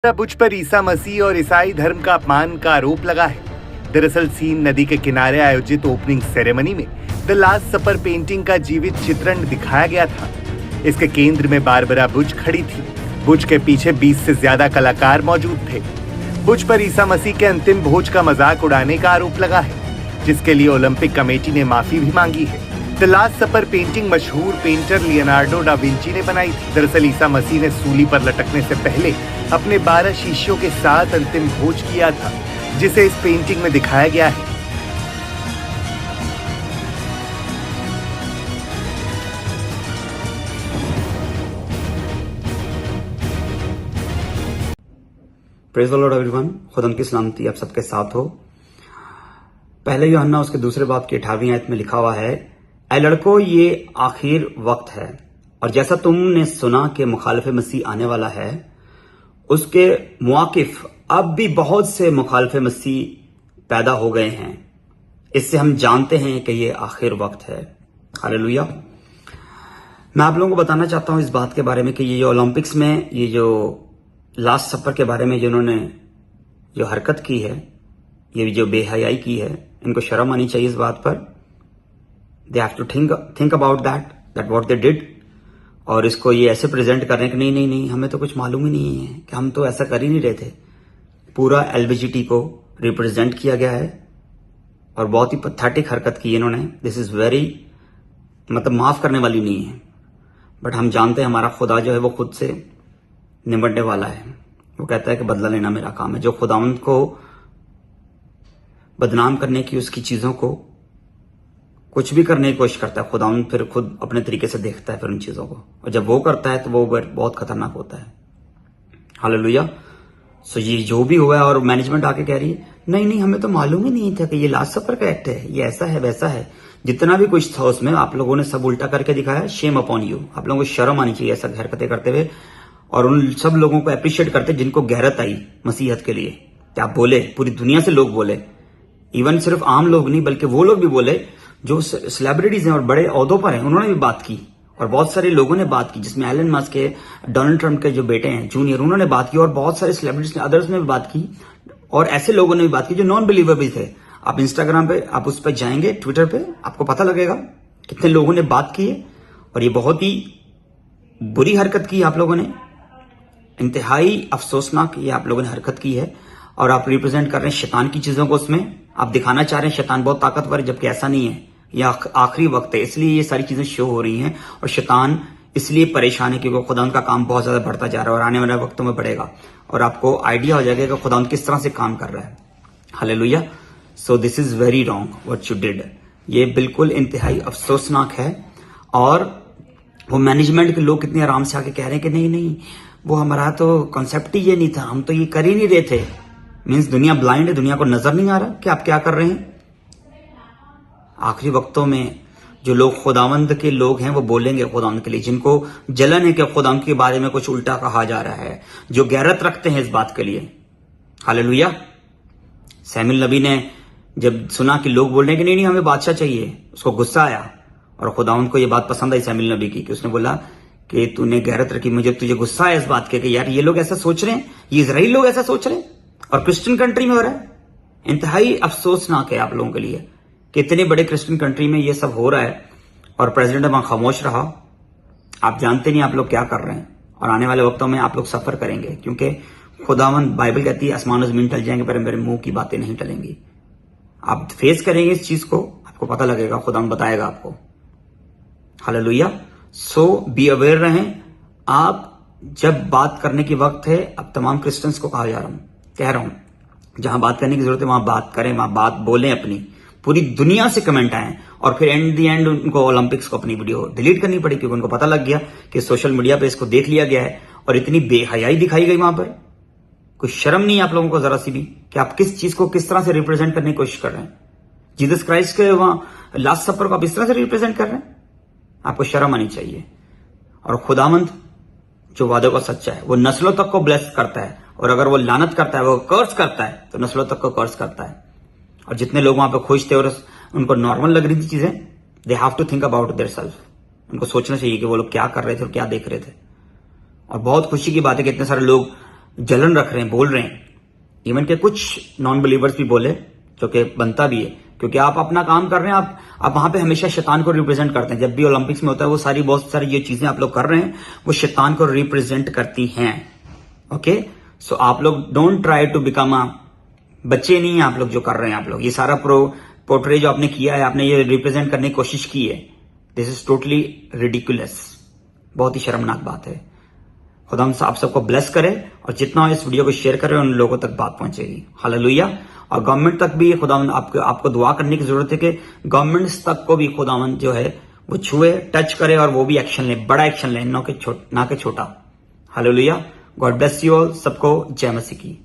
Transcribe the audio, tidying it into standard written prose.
बुर्ज पर ईसा मसीह और ईसाई धर्म का अपमान का आरोप लगा है। दरअसल सीन नदी के किनारे आयोजित ओपनिंग सेरेमनी में द लास्ट सपर पेंटिंग का जीवित चित्रण दिखाया गया था। इसके केंद्र में बारबरा बुश खड़ी थी। बुश के पीछे 20 से ज्यादा कलाकार मौजूद थे। बुश पर ईसा मसीह के अंतिम भोज का मजाक उड़ाने का आरोप लगा है, जिसके लिए ओलंपिक कमेटी ने माफी भी मांगी है। द लास्ट सपर पेंटिंग मशहूर पेंटर लियोनार्डो डा विंची ने बनाई थी। दरअसल ईसा मसीह ने सूली पर लटकने से पहले अपने 12 शिष्यों के साथ अंतिम भोज किया था, जिसे इस पेंटिंग में दिखाया गया है। Praise the Lord everyone. खुदा की सलामती आप सबके साथ हो। पहले यूहन्ना उसके दूसरे बाब की 18वीं आयत में लिखा हुआ है, ऐ लड़कों, ये आखिर वक्त है और जैसा तुमने सुना कि मुखालिफ मसीह आने वाला है, उसके मुआकिफ अब भी बहुत से मुखालिफ मसीह पैदा हो गए हैं। इससे हम जानते हैं कि ये आखिर वक्त है। हालेलुया। मैं आप लोगों को बताना चाहता हूं इस बात के बारे में कि ये जो ओलंपिक्स में ये जो लास्ट सपर के बारे में जिन्होंने जो हरकत की है, ये जो बेहयाई की है, इनको शर्म आनी चाहिए इस बात पर। They have to think about that what they did. और इसको ये ऐसे प्रेजेंट कर रहे हैं कि नहीं नहीं नहीं, हमें तो कुछ मालूम ही नहीं है, कि हम तो ऐसा कर ही नहीं रहे थे। पूरा एलबीजीटी को रिप्रेजेंट किया गया है और बहुत ही पैथेटिक हरकत की इन्होंने। दिस इज वेरी माफ करने वाली नहीं है। बट हम जानते हैं हमारा खुदा जो है वो खुद से निपटने वाला है। वो कहता है कि बदला लेना मेरा काम है। जो खुदावंद को बदनाम करने की, उसकी चीजों को कुछ भी करने की कोशिश करता है, खुदावंद फिर खुद अपने तरीके से देखता है फिर उन चीजों को, और जब वो करता है तो वो बहुत खतरनाक होता है। हालेलुया। सो ये जो भी हुआ है, और मैनेजमेंट आके कह रही है नहीं नहीं, हमें तो मालूम ही नहीं था कि ये लास्ट सपर का एक्ट है, ये ऐसा है वैसा है। जितना भी कुछ था उसमें आप लोगों ने सब उल्टा करके दिखाया। Shame upon you. आप लोगों को शर्म आनी चाहिए ऐसा हरकतें करते हुए। और उन सब लोगों को अप्रिशिएट करते जिनको गहरत आई मसीहत के लिए। क्या बोले, पूरी दुनिया से लोग बोले, इवन सिर्फ आम लोग नहीं बल्कि वो लोग भी बोले जो सेलिब्रिटीज हैं और बड़े ओहदों पर हैं, उन्होंने भी बात की। और बहुत सारे लोगों ने बात की, जिसमें एलन मस्क के, डोनाल्ड ट्रंप के जो बेटे हैं जूनियर, उन्होंने बात की। और बहुत सारे सेलिब्रिटीज ने, अदर्स ने भी बात की। और ऐसे लोगों ने भी बात की जो नॉन बिलीवर भी थे। आप इंस्टाग्राम पे, आप उस पर जाएंगे, ट्विटर पे, आपको पता लगेगा कितने लोगों ने बात की है। और ये बहुत ही बुरी हरकत की आप लोगों ने, इंतहाई अफसोसनाक ये आप लोगों ने हरकत की है। और आप रिप्रेजेंट कर रहे हैं शैतान की चीजों को उसमें। आप दिखाना चाह रहे हैं शैतान बहुत ताकतवर है, जबकि ऐसा नहीं है। यह आखिरी वक्त है, इसलिए ये सारी चीजें शो हो रही हैं। और शैतान इसलिए परेशान है क्योंकि खुदावंद का काम बहुत ज्यादा बढ़ता जा रहा है और आने वाले वक्तों में बढ़ेगा। और आपको आइडिया हो जाएगा कि खुदावंद किस तरह से काम कर रहा है। Hallelujah. So this is very wrong what you did. ये बिल्कुल इंतहाई अफसोसनाक है। और वो मैनेजमेंट के लोग कितने आराम से आके कह रहे हैं कि नहीं नहीं, वो हमारा तो कॉन्सेप्ट ही ये नहीं था, हम तो ये कर ही नहीं रहे थे। मीन्स दुनिया ब्लाइंड है, दुनिया को नजर नहीं आ रहा कि आप क्या कर रहे हैं। आखिरी वक्तों में जो लोग खुदावंद के लोग हैं वो बोलेंगे खुदावंद के लिए, जिनको जलन है कि खुदावंद के बारे में कुछ उल्टा कहा जा रहा है, जो गैरत रखते हैं इस बात के लिए। हालेलुया। सैमुएल नबी ने जब सुना कि लोग बोल रहे हैं कि नहीं नहीं हमें बादशाह चाहिए, उसको गुस्सा आया। और खुदावंद को ये बात पसंद आई सैमुएल नबी की, कि उसने बोला कि तूने गैरत रखी, मुझे तुझे गुस्सा है इस बात के कि यार ये लोग ऐसा सोच रहे हैं, ये इजराइल लोग ऐसा सोच रहे हैं और क्रिश्चियन कंट्री में हो रहा है। इंतहाई अफसोसनाक है आप लोगों के लिए कि इतने बड़े क्रिश्चियन कंट्री में ये सब हो रहा है और प्रेसिडेंट वहां खामोश रहा। आप जानते नहीं आप लोग क्या कर रहे हैं, और आने वाले वक्तों में आप लोग सफर करेंगे, क्योंकि खुदावंद, बाइबल कहती है आसमान जमीन टल जाएंगे पर मेरे मुंह की बातें नहीं टलेंगी। आप फेस करेंगे इस चीज को, आपको पता लगेगा, खुदावंद बताएगा आपको। हालेलुया। सो बी अवेयर रहें। आप जब बात करने की वक्त है, अब तमाम क्रिश्चियंस को कह रहा हूं जहां बात करने की जरूरत है वहां बात करें, वहां बात बोलें अपनी। पूरी दुनिया से कमेंट आए और फिर एंड दी एंड उनको ओलंपिक्स को अपनी वीडियो डिलीट करनी पड़ी, क्योंकि उनको पता लग गया कि सोशल मीडिया पे इसको देख लिया गया है और इतनी बेहयाई दिखाई गई वहां पर। कोई शर्म नहीं है आप लोगों को जरा सी भी कि आप किस चीज को किस तरह से रिप्रेजेंट करने की कोशिश कर रहे हैं। जीसस क्राइस्ट के वहां लास्ट सपर को आप इस तरह से रिप्रेजेंट कर रहे हैं, आपको शर्म आनी चाहिए। और खुदावंद जो वादों का सच्चा है, वो नस्लों तक को ब्लेस करता है, और अगर वो लानत करता है, वो कर्स करता है, तो नस्लों तक को कर्स करता है। और जितने लोग वहां पे खुश थे और उनको नॉर्मल लग रही थी चीजें, they have to think about their self. उनको सोचना चाहिए कि वो लोग क्या कर रहे थे और क्या देख रहे थे। और बहुत खुशी की बात है कि इतने सारे लोग जलन रख रहे हैं, बोल रहे हैं। इवन के कुछ नॉन बिलीवर्स भी बोले, जो कि बनता भी है, क्योंकि आप अपना काम कर रहे हैं, आप वहां पे हमेशा शैतान को रिप्रेजेंट करते हैं। जब भी ओलंपिक्स में होता है, वो सारी बहुत सारी ये चीजें आप लोग कर रहे हैं, वो शैतान को रिप्रेजेंट करती हैं। ओके, सो आप लोग डोंट ट्राई टू बिकम बच्चे नहीं है आप लोग जो कर रहे हैं। आप लोग ये सारा पोर्ट्रे जो आपने किया है, आपने ये रिप्रेजेंट करने की कोशिश की है, दिस इज टोटली रिडिकुलस। बहुत ही शर्मनाक बात है। खुदा आप सबको ब्लेस करे, और जितना इस वीडियो को शेयर करें उन लोगों तक बात पहुंचेगी। हालेलुया। और गवर्नमेंट तक भी खुदावंद आपको दुआ करने की जरूरत है कि गवर्नमेंट्स तक को भी खुदावंद जो है वो छुए, टच करे, और वो भी एक्शन ले, बड़ा एक्शन ले, ना कि छोटा। Hallelujah. God bless you all. सबको जय मसीह की।